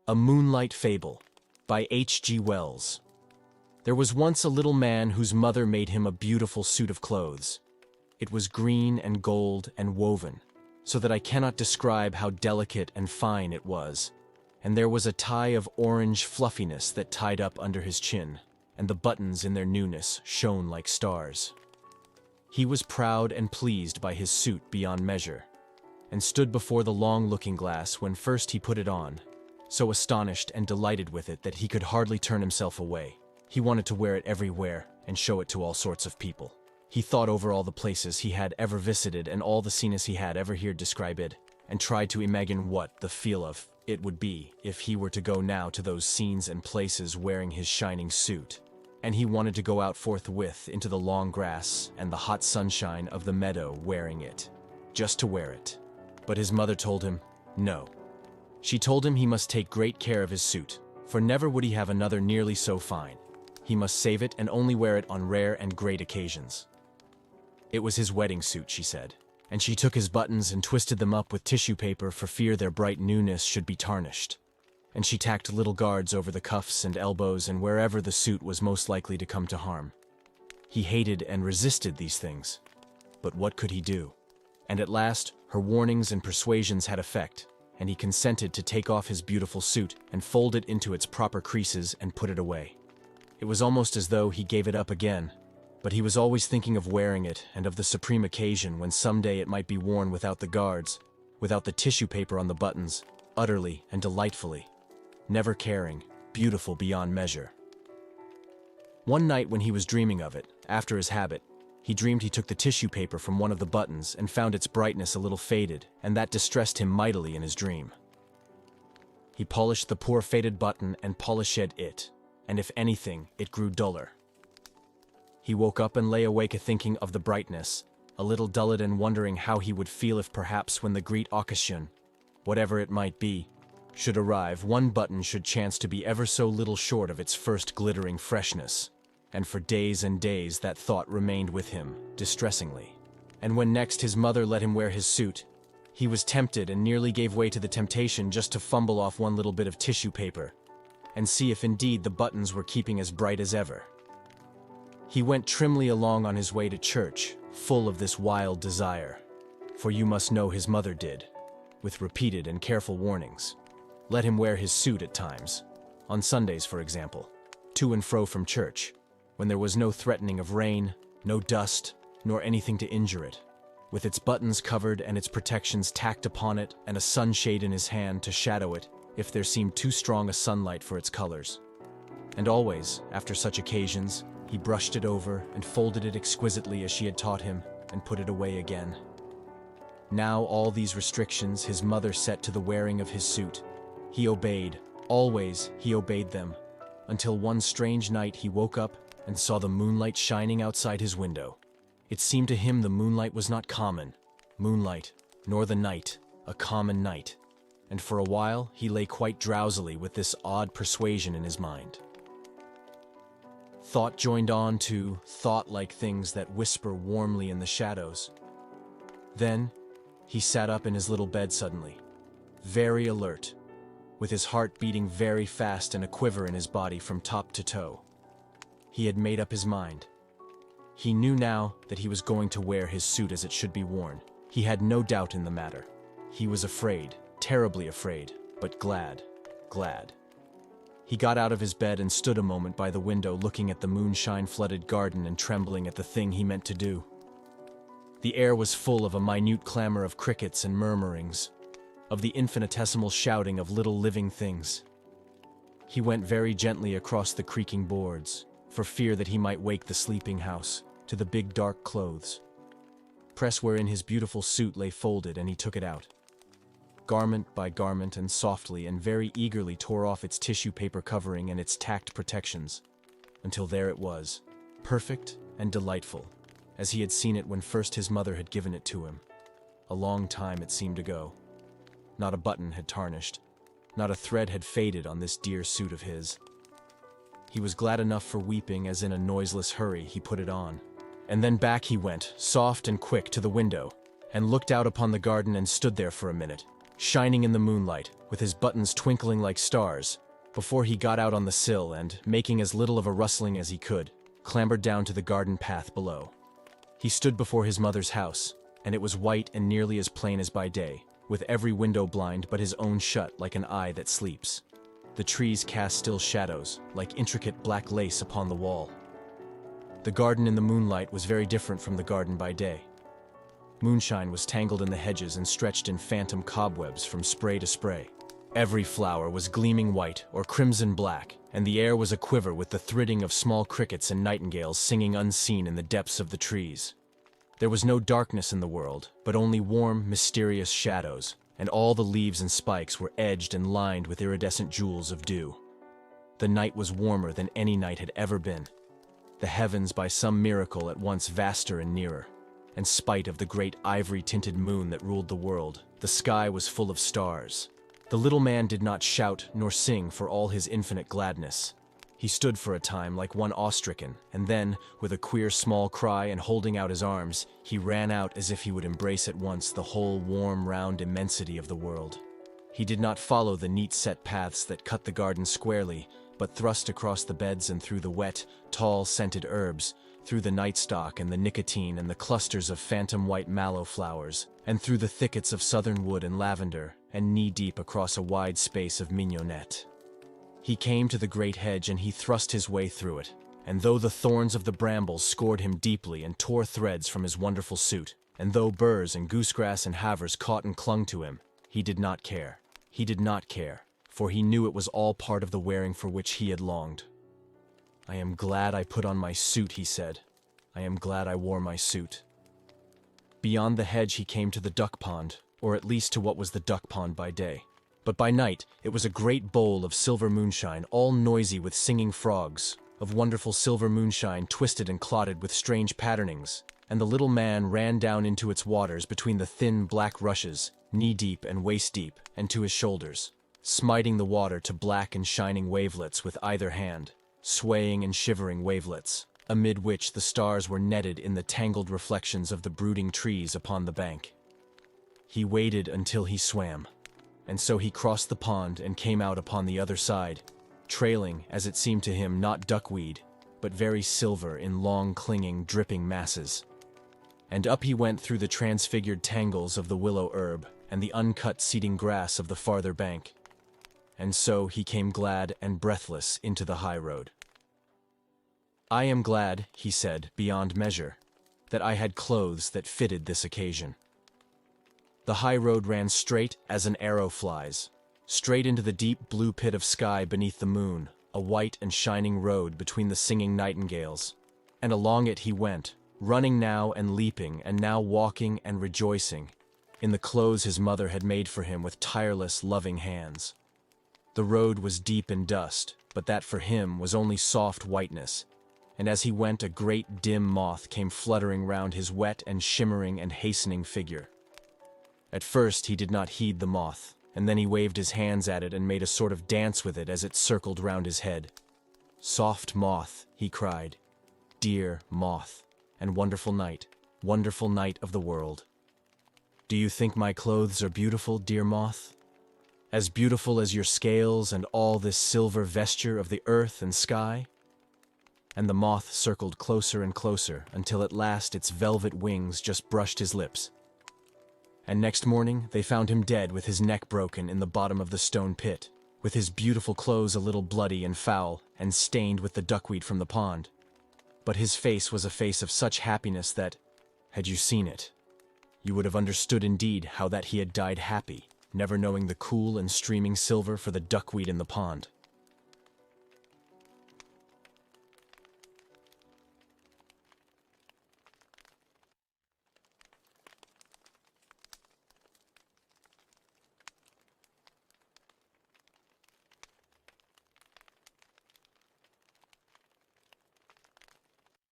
A Moonlight Fable by H.G. Wells. There was once a little man whose mother made him a beautiful suit of clothes. It was green and gold and woven, so that I cannot describe how delicate and fine it was. And there was a tie of orange fluffiness that tied up under his chin, and the buttons in their newness shone like stars. He was proud and pleased by his suit beyond measure, and stood before the long looking-glass when first he put it on, so astonished and delighted with it that he could hardly turn himself away. He wanted to wear it everywhere and show it to all sorts of people. He thought over all the places he had ever visited and all the scenes he had ever heard described, and tried to imagine what the feel of it would be if he were to go now to those scenes and places wearing his shining suit. And he wanted to go out forthwith into the long grass and the hot sunshine of the meadow wearing it, just to wear it. But his mother told him, no. She told him he must take great care of his suit, for never would he have another nearly so fine. He must save it and only wear it on rare and great occasions. It was his wedding suit, she said, and she took his buttons and twisted them up with tissue paper for fear their bright newness should be tarnished. And she tacked little guards over the cuffs and elbows and wherever the suit was most likely to come to harm. He hated and resisted these things, but what could he do? And at last, her warnings and persuasions had effect, and he consented to take off his beautiful suit and fold it into its proper creases and put it away. It was almost as though he gave it up again, but he was always thinking of wearing it and of the supreme occasion when someday it might be worn without the guards, without the tissue paper on the buttons, utterly and delightfully, never caring, beautiful beyond measure. One night when he was dreaming of it, after his habit, he dreamed he took the tissue paper from one of the buttons and found its brightness a little faded, and that distressed him mightily in his dream. He polished the poor faded button and polished it, and if anything, it grew duller. He woke up and lay awake a-thinking of the brightness, a little dulled and wondering how he would feel if perhaps when the great occasion, whatever it might be, should arrive, one button should chance to be ever so little short of its first glittering freshness. And for days and days that thought remained with him, distressingly. And when next his mother let him wear his suit, he was tempted and nearly gave way to the temptation just to fumble off one little bit of tissue paper, and see if indeed the buttons were keeping as bright as ever. He went trimly along on his way to church, full of this wild desire, for you must know his mother did, with repeated and careful warnings. Let him wear his suit at times, on Sundays for example, to and fro from church, when there was no threatening of rain, no dust, nor anything to injure it, with its buttons covered and its protections tacked upon it and a sunshade in his hand to shadow it if there seemed too strong a sunlight for its colors. And always, after such occasions, he brushed it over and folded it exquisitely as she had taught him and put it away again. Now all these restrictions his mother set to the wearing of his suit. He obeyed, always he obeyed them, until one strange night he woke up and saw the moonlight shining outside his window. It seemed to him the moonlight was not common moonlight, nor the night, a common night, and for a while he lay quite drowsily with this odd persuasion in his mind. Thought joined on to thought like things that whisper warmly in the shadows. Then he sat up in his little bed suddenly, very alert, with his heart beating very fast and a quiver in his body from top to toe. He had made up his mind. He knew now that he was going to wear his suit as it should be worn. He had no doubt in the matter. He was afraid, terribly afraid, but glad. He got out of his bed and stood a moment by the window looking at the moonshine-flooded garden and trembling at the thing he meant to do. The air was full of a minute clamor of crickets and murmurings, of the infinitesimal shouting of little living things. He went very gently across the creaking boards, for fear that he might wake the sleeping house, to the big dark clothes press wherein his beautiful suit lay folded, and he took it out, garment by garment, and softly and very eagerly tore off its tissue paper covering and its tacked protections, until there it was, perfect and delightful, as he had seen it when first his mother had given it to him. A long time it seemed ago. Not a button had tarnished, not a thread had faded on this dear suit of his. He was glad enough for weeping as in a noiseless hurry he put it on. And then back he went, soft and quick, to the window, and looked out upon the garden and stood there for a minute, shining in the moonlight, with his buttons twinkling like stars, before he got out on the sill and, making as little of a rustling as he could, clambered down to the garden path below. He stood before his mother's house, and it was white and nearly as plain as by day, with every window blind but his own shut like an eye that sleeps. The trees cast still shadows, like intricate black lace upon the wall. The garden in the moonlight was very different from the garden by day. Moonshine was tangled in the hedges and stretched in phantom cobwebs from spray to spray. Every flower was gleaming white or crimson black, and the air was aquiver with the thridding of small crickets and nightingales singing unseen in the depths of the trees. There was no darkness in the world, but only warm, mysterious shadows, and all the leaves and spikes were edged and lined with iridescent jewels of dew. The night was warmer than any night had ever been. The heavens by some miracle at once vaster and nearer. In spite of the great ivory-tinted moon that ruled the world, the sky was full of stars. The little man did not shout nor sing for all his infinite gladness. He stood for a time like one awe-stricken, and then, with a queer small cry and holding out his arms, he ran out as if he would embrace at once the whole warm, round immensity of the world. He did not follow the neat set paths that cut the garden squarely, but thrust across the beds and through the wet, tall, scented herbs, through the nightstock and the nicotine and the clusters of phantom white mallow flowers, and through the thickets of southern wood and lavender, and knee-deep across a wide space of mignonette. He came to the great hedge and he thrust his way through it, and though the thorns of the brambles scored him deeply and tore threads from his wonderful suit, and though burrs and goosegrass and havers caught and clung to him, he did not care. He did not care, for he knew it was all part of the wearing for which he had longed. "I am glad I put on my suit," he said. "I am glad I wore my suit." Beyond the hedge he came to the duck pond, or at least to what was the duck pond by day. But by night it was a great bowl of silver moonshine, all noisy with singing frogs, of wonderful silver moonshine twisted and clotted with strange patternings, and the little man ran down into its waters between the thin black rushes, knee-deep and waist-deep, and to his shoulders, smiting the water to black and shining wavelets with either hand, swaying and shivering wavelets, amid which the stars were netted in the tangled reflections of the brooding trees upon the bank. He waded until he swam, and so he crossed the pond and came out upon the other side, trailing, as it seemed to him, not duckweed, but very silver in long, clinging, dripping masses. And up he went through the transfigured tangles of the willow herb and the uncut seeding grass of the farther bank. And so he came glad and breathless into the high road. "I am glad," he said, beyond measure, "that I had clothes that fitted this occasion." The high road ran straight as an arrow flies, straight into the deep blue pit of sky beneath the moon, a white and shining road between the singing nightingales. And along it he went, running now and leaping, and now walking and rejoicing, in the clothes his mother had made for him with tireless, loving hands. The road was deep in dust, but that for him was only soft whiteness, and as he went a great dim moth came fluttering round his wet and shimmering and hastening figure. At first he did not heed the moth, and then he waved his hands at it and made a sort of dance with it as it circled round his head. "Soft moth," he cried, "dear moth, and wonderful night of the world. Do you think my clothes are beautiful, dear moth? As beautiful as your scales and all this silver vesture of the earth and sky?" And the moth circled closer and closer until at last its velvet wings just brushed his lips. And next morning they found him dead with his neck broken in the bottom of the stone pit, with his beautiful clothes a little bloody and foul and stained with the duckweed from the pond. But his face was a face of such happiness that, had you seen it, you would have understood indeed how that he had died happy, never knowing the cool and streaming silver for the duckweed in the pond.